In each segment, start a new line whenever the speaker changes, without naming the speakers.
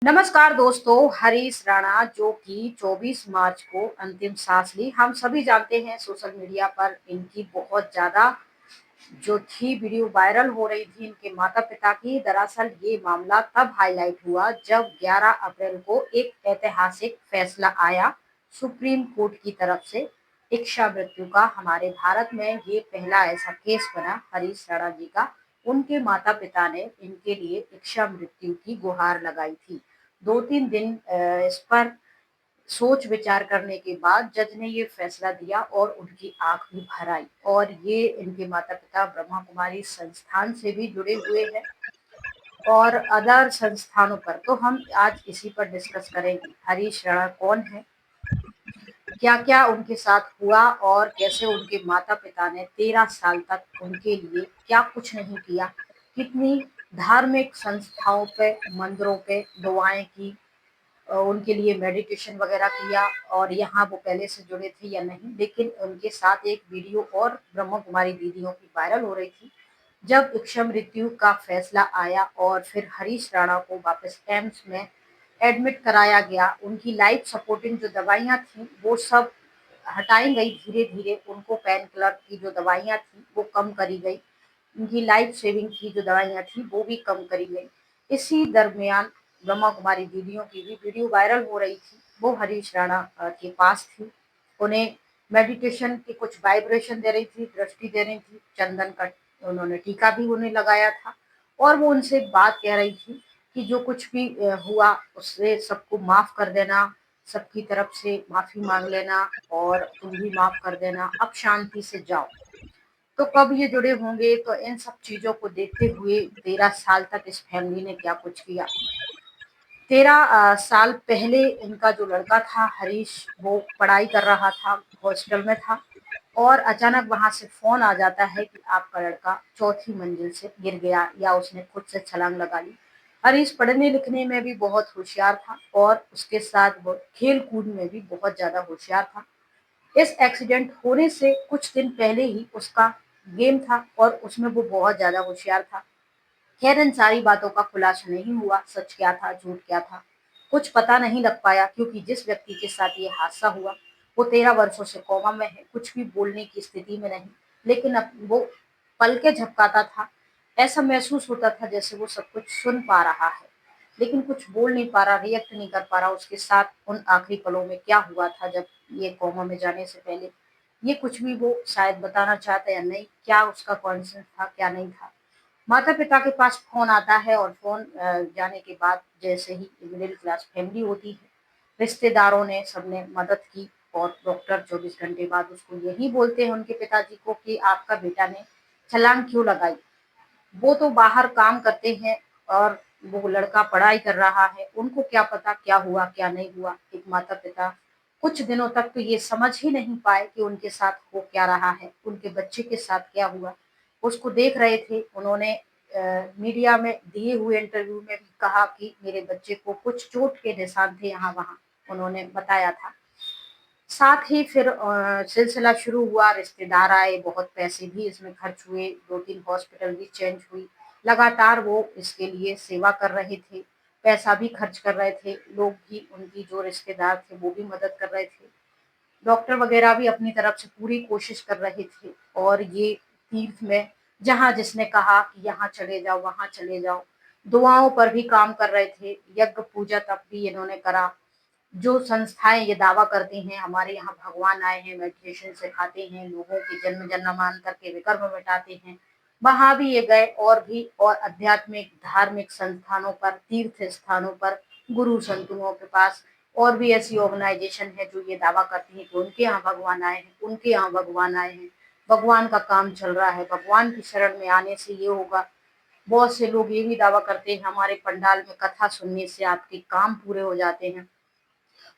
नमस्कार दोस्तों, हरीश राणा जो कि 24 मार्च को अंतिम सांस ली। हम सभी जानते हैं सोशल मीडिया पर इनकी बहुत ज्यादा जो थी वीडियो वायरल हो रही थी इनके माता-पिता की। दरअसल ये मामला तब हाईलाइट हुआ जब 11 अप्रैल को एक ऐतिहासिक फैसला आया सुप्रीम कोर्ट की तरफ से इच्छा मृत्यु का। हमारे भारत में ये पहला ऐसा केस बना हरीश राणा जी का। उनके माता-पिता ने इनके लिए इच्छा मृत्यु की गुहार लगाई थी। 2-3 दिन इस पर सोच विचार करने के बाद जज ने ये फैसला दिया और उनकी आंख भी भर आई। और ये इनके माता पिता ब्रह्मा कुमारी संस्थान से भी जुड़े हुए हैं और अदर संस्थानों पर। तो हम आज इसी पर डिस्कस करेंगे। हरीश राणा कौन है, क्या क्या उनके साथ हुआ और कैसे उनके माता पिता ने 13 साल तक उनके लिए क्या कुछ नहीं किया, कितनी धार्मिक संस्थाओं पे मंदिरों पे दुआएं की, उनके लिए मेडिटेशन वगैरह किया और यहाँ वो पहले से जुड़े थे या नहीं। लेकिन उनके साथ एक वीडियो और ब्रह्मा कुमारी दीदियों की वायरल हो रही थी जब इच्छा मृत्यु का फैसला आया और फिर हरीश राणा को वापस एम्स में एडमिट कराया गया। उनकी लाइफ सपोर्टिंग जो दवाइयाँ थी वो सब हटाई गई धीरे धीरे। उनको पेन किलर की जो दवाइयाँ थी वो कम करी गई, उनकी लाइफ सेविंग की जो दवाइयाँ थी वो भी कम करी गई। इसी दरमियान ब्रह्मा कुमारी दीदियों की भी वीडियो वायरल हो रही थी। वो हरीश राणा के पास थी, उन्हें मेडिटेशन की कुछ वाइब्रेशन दे रही थी, दृष्टि दे रही थी, चंदन का उन्होंने टीका भी उन्हें लगाया था और वो उनसे एक बात कह रही थी कि जो कुछ भी हुआ उससे सबको माफ कर देना, सबकी तरफ से माफी मांग लेना और तुम भी माफ कर देना, अब शांति से जाओ। तो कब ये जुड़े होंगे, तो इन सब चीजों को देखते हुए 13 साल तक इस फैमिली ने क्या कुछ किया। 13 साल पहले इनका जो लड़का था हरीश, वो पढ़ाई कर रहा था, हॉस्टल में था और अचानक वहां से फोन आ जाता है कि आपका लड़का चौथी मंजिल से गिर गया या उसने खुद से छलांग लगा ली। हरीश पढ़ने लिखने में भी बहुत होशियार था और उसके साथ वो खेल कूद में भी बहुत ज्यादा होशियार था। इस एक्सीडेंट होने से कुछ दिन पहले ही उसका गेम था और उसमें वो बहुत ज्यादा होशियार था। खैर इन सारी बातों का खुलासा नहीं हुआ, सच क्या था झूठ क्या था कुछ पता नहीं लग पाया, क्योंकि जिस व्यक्ति के साथ ये हादसा हुआ वो 13 वर्षों से कोमा में है, कुछ भी बोलने की स्थिति में नहीं। लेकिन अब वो पल के झपकाता था, ऐसा महसूस होता था जैसे वो सब कुछ सुन पा रहा है लेकिन कुछ बोल नहीं पा रहा, रिएक्ट नहीं कर पा रहा। उसके साथ उन आखिरी पलों में क्या हुआ था जब ये कोमा में जाने से पहले, ये कुछ भी वो शायद बताना चाहता या नहीं, क्या उसका कॉन्सेंस था क्या नहीं था। माता पिता के पास फोन आता है और फोन जाने के बाद जैसे ही मिडिल क्लास फैमिली होती है, रिश्तेदारों ने सबने मदद की और डॉक्टर 24 घंटे बाद उसको यही बोलते हैं उनके पिताजी को कि आपका बेटा ने छलांग क्यों लगाई। वो तो बाहर काम करते हैं और वो लड़का पढ़ाई कर रहा है, उनको क्या पता क्या हुआ क्या नहीं हुआ। एक माता पिता कुछ दिनों तक तो ये समझ ही नहीं पाए कि उनके साथ हो क्या रहा है, उनके बच्चे के साथ क्या हुआ। उसको देख रहे थे। उन्होंने मीडिया में दिए हुए इंटरव्यू में भी कहा कि मेरे बच्चे को कुछ चोट के निशान थे यहाँ वहाँ, उन्होंने बताया था। साथ ही फिर सिलसिला शुरू हुआ, रिश्तेदार आए, बहुत पैसे भी इसमें खर्च हुए, 2-3 हॉस्पिटल भी चेंज हुई। लगातार वो इसके लिए सेवा कर रहे थे, पैसा भी खर्च कर रहे थे, लोग भी उनकी जो रिश्तेदार थे वो भी मदद कर रहे थे, डॉक्टर वगैरह भी अपनी तरफ से पूरी कोशिश कर रहे थे। और ये तीर्थ में जहाँ जिसने कहा कि यहाँ चले जाओ वहाँ चले जाओ, दुआओं पर भी काम कर रहे थे, यज्ञ पूजा तब भी इन्होंने करा। जो संस्थाएं ये दावा करती हैं हमारे यहाँ भगवान आए हैं, मेडिटेशन सिखाते हैं, लोगों के जन्म जन्मांतर के विकर्म मिटाते हैं, वहां भी ये गए। और भी और आध्यात्मिक धार्मिक संस्थानों पर, तीर्थ स्थानों पर, गुरु संतों के पास और भी ऐसी ऑर्गेनाइजेशन है जो ये दावा करती है कि उनके यहाँ भगवान आए हैं, उनके यहाँ भगवान आए हैं, भगवान का काम चल रहा है, भगवान की शरण में आने से ये होगा। बहुत से लोग ये भी दावा करते हैं हमारे पंडाल में कथा सुनने से आपके काम पूरे हो जाते हैं।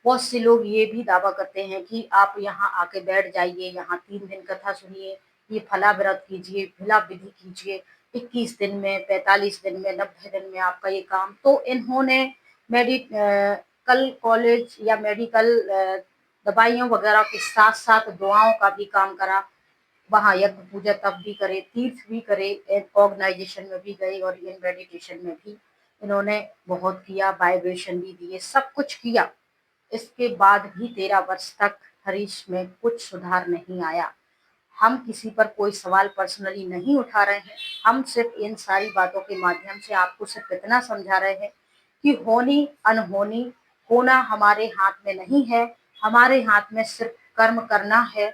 बहुत से लोग ये भी दावा करते हैं कि आप यहाँ आके बैठ जाइए, यहाँ 3 दिन कथा सुनिए, ये फला व्रत कीजिए, फला विधि कीजिए, 21 दिन में, 45 दिन में, 90 दिन में आपका ये काम। तो इन्होंने मेडिकल कॉलेज या मेडिकल दवाइयों वगैरह के साथ साथ दुआओं का भी काम करा। वहाँ यज्ञ पूजा तब भी करे, तीर्थ भी करे, ऑर्गेनाइजेशन में भी गए और इन मेडिटेशन में भी इन्होंने बहुत किया, वाइब्रेशन भी दिए, सब कुछ किया। इसके बाद भी 13 वर्ष तक हरीश में कुछ सुधार नहीं आया। हम किसी पर कोई सवाल पर्सनली नहीं उठा रहे हैं, हम सिर्फ इन सारी बातों के माध्यम से आपको सिर्फ इतना समझा रहे हैं कि होनी अनहोनी होना हमारे हाथ में नहीं है। हमारे हाथ में सिर्फ कर्म करना है।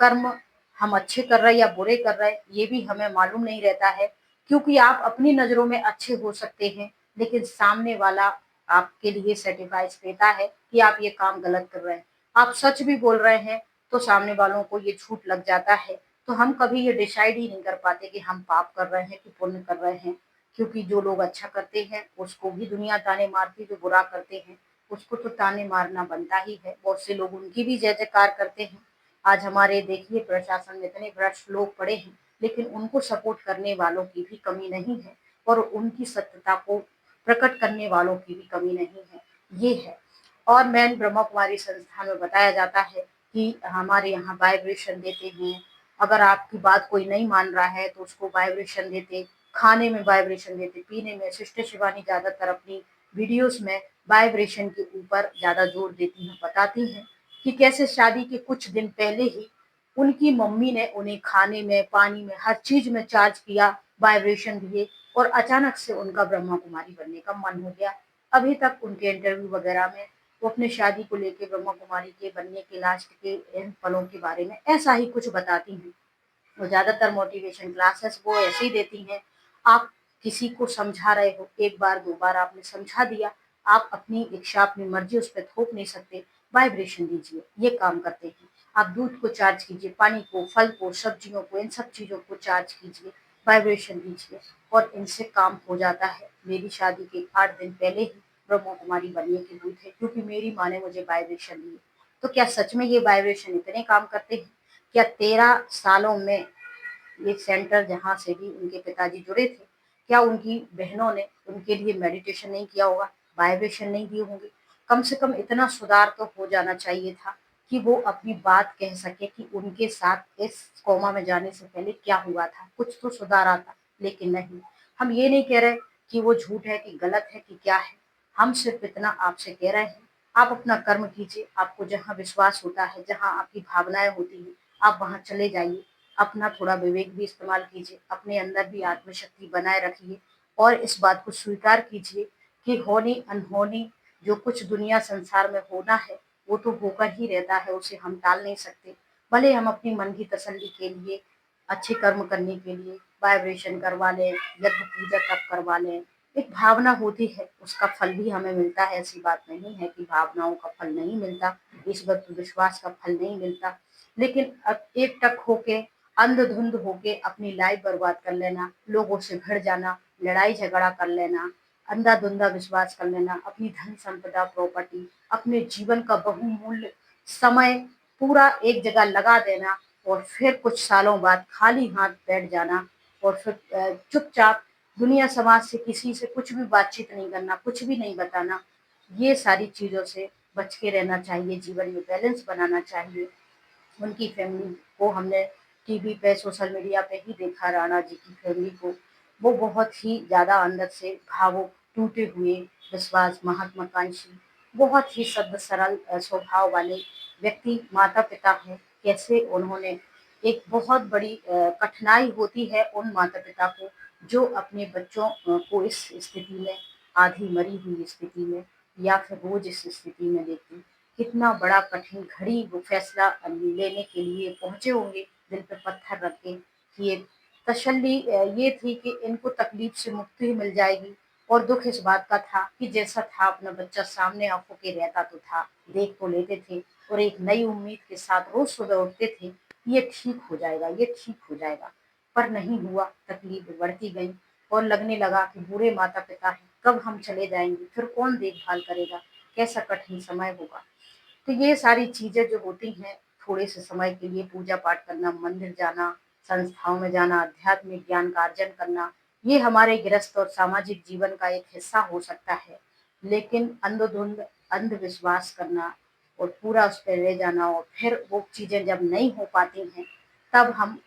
कर्म हम अच्छे कर रहे हैं या बुरे कर रहे हैं ये भी हमें मालूम नहीं रहता है, क्योंकि आप अपनी नजरों में अच्छे हो सकते हैं, लेकिन सामने वाला आपके लिए सर्टिफाइज देता है कि आप ये काम गलत कर रहे हैं। आप सच भी बोल रहे हैं तो सामने वालों को ये झूठ लग जाता है। तो हम कभी ये डिसाइड ही नहीं कर पाते कि हम पाप कर रहे हैं कि पुण्य कर रहे हैं, क्योंकि जो लोग अच्छा करते हैं उसको भी दुनिया ताने मारती, जो बुरा करते हैं उसको तो ताने मारना बनता ही है। बहुत से लोग उनकी भी जय जयकार करते हैं। आज हमारे देखिए प्रशासन में इतने भ्रष्ट लोग पड़े हैं, लेकिन उनको सपोर्ट करने वालों की भी कमी नहीं है और उनकी सत्यता को प्रकट करने वालों की भी कमी नहीं है। ये है। और मैन ब्रह्मा कुमारी संस्थान में बताया जाता है कि हमारे यहाँ वाइब्रेशन देते हैं। अगर आपकी बात कोई नहीं मान रहा है तो उसको वाइब्रेशन देते, खाने में वाइब्रेशन देते, पीने में। सिस्टर शिवानी ज्यादातर अपनी वीडियोस में वाइब्रेशन के ऊपर ज्यादा जोर देती हैं, बताती हैं कि कैसे शादी के कुछ दिन पहले ही उनकी मम्मी ने उन्हें खाने में, पानी में, हर चीज में चार्ज किया, वाइब्रेशन दिए और अचानक से उनका ब्रह्मा कुमारी बनने का मन हो गया। अभी तक उनके इंटरव्यू वगैरह में वो अपने शादी को लेके, ब्रह्मा कुमारी के बनने के लास्ट के इन पलों के बारे में ऐसा ही कुछ बताती हैं। वो ज्यादातर मोटिवेशन क्लासेस वो ऐसे ही देती हैं। आप किसी को समझा रहे हो, एक बार दो बार आपने समझा दिया, आप अपनी इच्छा अपनी मर्जी उस पर थोप नहीं सकते। वाइब्रेशन दीजिए, ये काम करते हैं। आप दूध को चार्ज कीजिए, पानी को, फल को, सब्जियों को, इन सब चीजों को चार्ज कीजिए, वाइब्रेशन दीजिए और इनसे काम हो जाता है। मेरी शादी के 8 दिन पहले ही ब्रह्मा कुमारी बनने की हुई थे, क्योंकि मेरी माँ ने मुझे वाइब्रेशन दिए। तो क्या सच में ये वाइब्रेशन इतने काम करते हैं? क्या 13 सालों में ये सेंटर जहाँ से भी उनके पिताजी जुड़े थे, क्या उनकी बहनों ने उनके लिए मेडिटेशन नहीं किया होगा, वाइब्रेशन नहीं दिए होंगे? कम से कम इतना सुधार तो हो जाना चाहिए था कि वो अपनी बात कह सके कि उनके साथ इस कोमा में जाने से पहले क्या हुआ था, कुछ तो सुधार आता। लेकिन नहीं, हम ये नहीं कह रहे कि वो झूठ है कि गलत है कि क्या है। हम सिर्फ इतना आपसे कह रहे हैं, आप अपना कर्म कीजिए। आपको जहाँ विश्वास होता है, जहाँ आपकी भावनाएं होती हैं, आप वहां चले जाइए। अपना थोड़ा विवेक भी इस्तेमाल कीजिए, अपने अंदर भी आत्मशक्ति बनाए रखिए और इस बात को स्वीकार कीजिए कि होनी अनहोनी जो कुछ दुनिया संसार में होना है वो तो होकर ही रहता है, उसे हम टाल नहीं सकते। भले हम अपनी मन की तसल्ली के लिए, अच्छे कर्म करने के लिए वाइब्रेशन करवा लें, यज्ञ पूजा तप करवा लें, एक भावना होती है, उसका फल भी हमें मिलता है। ऐसी बात नहीं है कि भावनाओं का फल नहीं मिलता, ईश्वर विश्वास का फल नहीं मिलता। लेकिन अब एक टक होके, अंधधुंध होके अपनी लाइफ बर्बाद कर लेना, लोगों से भिड़ जाना, लड़ाई झगड़ा कर लेना, अंधाधुंधा विश्वास कर लेना, अपनी धन संपदा, प्रॉपर्टी, अपने जीवन का बहुमूल्य समय पूरा एक जगह लगा देना और फिर कुछ सालों बाद खाली हाथ बैठ जाना और फिर चुपचाप दुनिया समाज से किसी से कुछ भी बातचीत नहीं करना, कुछ भी नहीं बताना। ये सारी चीजों से बच के रहना चाहिए, जीवन में बैलेंस बनाना चाहिए। उनकी फैमिली को हमने टीवी पे, सोशल मीडिया पे ही देखा, राणा जी की फैमिली को। वो बहुत ही ज्यादा अंदर से भावुक, टूटे हुए, विश्वास महत्वाकांक्षी, बहुत ही सद सरल स्वभाव वाले व्यक्ति, माता पिता हैं। कैसे उन्होंने, एक बहुत बड़ी कठिनाई होती है उन माता पिता को जो अपने बच्चों को इस स्थिति में, आधी मरी हुई स्थिति में या फिर रोज इस स्थिति में देखते। कितना बड़ा कठिन घड़ी वो फैसला लेने के लिए पहुंचे होंगे, दिल पे पत्थर रख के कि ये तसल्ली ये थी कि इनको तकलीफ से मुक्ति मिल जाएगी। और दुख इस बात का था कि जैसा था अपना बच्चा सामने आंखों के रहता तो था, देख तो लेते थे और एक नई उम्मीद के साथ रोज सुबह उठते थे, ये ठीक हो जाएगा, ये ठीक हो जाएगा। पर नहीं हुआ, तकलीफ बढ़ती गई और लगने लगा कि बुरे माता पिता हैं, कब हम चले जाएंगे, फिर कौन देखभाल करेगा, कैसा कठिन समय होगा। तो ये सारी चीजें जो होती हैं, थोड़े से समय के लिए पूजा पाठ करना, मंदिर जाना, संस्थाओं में जाना, आध्यात्मिक ज्ञान का अर्जन करना, ये हमारे गृहस्थ और सामाजिक जीवन का एक हिस्सा हो सकता है। लेकिन अंधधुंध अंधविश्वास करना और पूरा उस पर रह जाना और फिर वो चीजें जब नहीं हो पाती हैं तब हम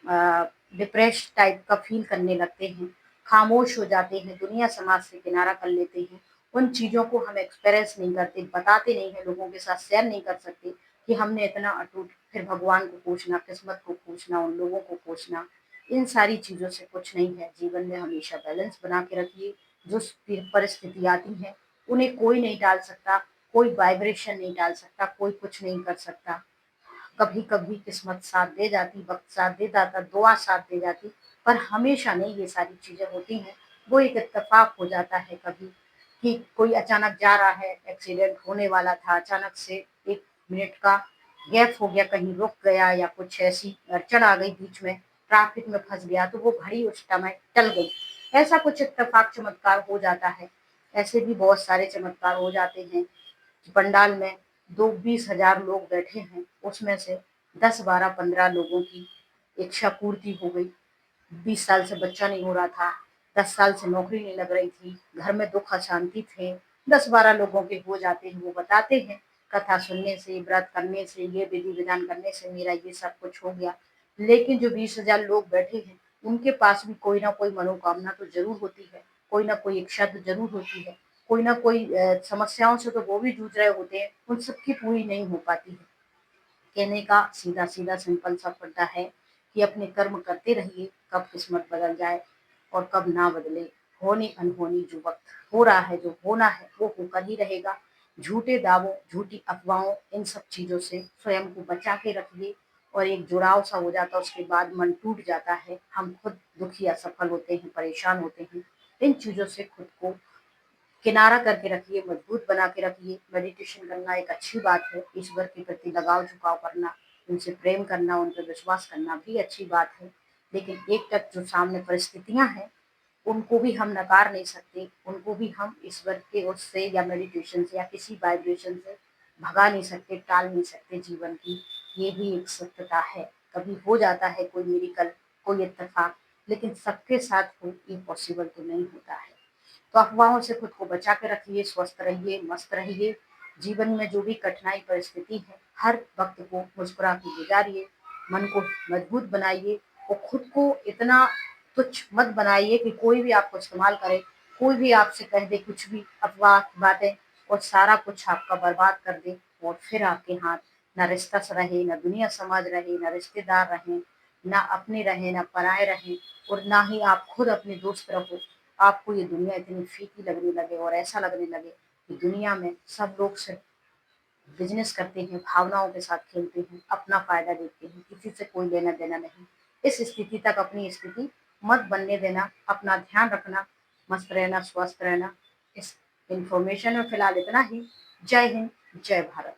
डिप्रेस टाइप का फील करने लगते हैं, खामोश हो जाते हैं, दुनिया समाज से किनारा कर लेते हैं। उन चीज़ों को हम एक्सपीरियंस नहीं करते, बताते नहीं हैं, लोगों के साथ शेयर नहीं कर सकते कि हमने इतना अटूट फिर भगवान को कोसना, किस्मत को कोसना, उन लोगों को कोसना, इन सारी चीज़ों से कुछ नहीं है। जीवन में हमेशा बैलेंस बना के रखिए। जो परिस्थिति आती है, उन्हें कोई नहीं टाल सकता, कोई वाइब्रेशन नहीं डाल सकता, कोई कुछ नहीं कर सकता। कभी-कभी किस्मत साथ दे जाती, वक़्त साथ दे जाता, दुआ साथ दे जाती, पर हमेशा नहीं ये सारी चीज़ें होती हैं। वो एक इत्तेफ़ाक हो जाता है कभी कि कोई अचानक जा रहा है, एक्सीडेंट होने वाला था, अचानक से 1 मिनट का गैप हो गया, कहीं रुक गया या कुछ ऐसी अड़चन आ गई बीच में, ट्रैफ़िक में फँस गया, तो वो घड़ी उस समय टल गई। ऐसा कुछ इत्तेफ़ाक चमत्कार हो जाता है। ऐसे भी बहुत सारे चमत्कार हो जाते हैं। पंडाल में 20,000 लोग बैठे हैं, उसमें से 10, 12, 15 लोगों की इच्छा पूर्ति हो गई। 20 साल से बच्चा नहीं हो रहा था, 10 साल से नौकरी नहीं लग रही थी, घर में दुख अशांति थे, 10-12 लोगों के हो जाते हैं। वो बताते हैं कथा सुनने से, व्रत करने से, ये विधि विधान करने से मेरा ये सब कुछ हो गया। लेकिन जो 20,000 लोग बैठे हैं, उनके पास भी कोई ना कोई मनोकामना तो ज़रूर होती है, कोई ना कोई इच्छा तो ज़रूर होती है, कोई ना कोई समस्याओं से तो वो भी जूझ रहे होते हैं, उन सबकी पूरी नहीं हो पाती है। कहने का सीधा-सीधा सिंपल सा फंडा है कि अपने कर्म करते रहिए, कब किस्मत बदल जाए और कब ना बदले। होनी-अनहोनी जो वक़्त हो रहा है, जो होना है, वो होकर ही रहेगा। झूठे दावों, झूठी अफ़वाहों, इन सब चीज़ों से स्वयं को बचा के रखिए और एक जुड़ाव सा हो जाता है, उसके बाद मन टूट जाता है। हम खुद दुखी, असफल होते हैं, परेशान होते हैं। इन चीज़ों से खुद को किनारा करके रखिए, मजबूत बना के रखिए। मेडिटेशन करना एक अच्छी बात है, ईश्वर के प्रति लगाव-झुकाव करना, उनसे प्रेम करना, उन पे विश्वास करना भी अच्छी बात है। लेकिन एकटक जो सामने परिस्थितियाँ हैं, उनको भी हम नकार नहीं सकते, उनको भी हम ईश्वर के उससे या मेडिटेशन से या किसी वाइब्रेशन से भगा नहीं सकते, टाल नहीं सकते जीवन की। ये भी एक सत्यता है। कभी हो जाता है कोई मिरेकल, कोई इत्तेफ़ाक, लेकिन सबके साथ हो ये पॉसिबल तो नहीं होता है। तो अफ़वाहों से खुद को बचा के रखिए, स्वस्थ रहिए, मस्त रहिए। जीवन में जो भी कठिनाई परिस्थिति है, हर वक़्त को मुस्कुरा के गुज़ारिए, मन को मजबूत बनाइए और खुद को इतना तुच्छ मत बनाइए कि कोई भी आपको इस्तेमाल करे, कोई भी आपसे कह दे कुछ भी अफ़वाह बातें और सारा कुछ आपका बर्बाद कर दे और फिर आपके हाथ ना रिश्ता रहे, ना दुनिया समाज रहे, ना रिश्तेदार रहें, ना अपने रहें, ना पराए रहें और ना ही आप खुद अपने दोस्त रहो। आपको ये दुनिया इतनी फीकी लगने लगे और ऐसा लगने लगे कि दुनिया में सब लोग सिर्फ बिजनेस करते हैं, भावनाओं के साथ खेलते हैं, अपना फायदा देखते हैं, किसी से कोई लेना देना नहीं। इस स्थिति तक अपनी स्थिति मत बनने देना, अपना ध्यान रखना, मस्त रहना, स्वस्थ रहना। इस इंफॉर्मेशन में फिलहाल इतना ही। जय हिंद, जय भारत।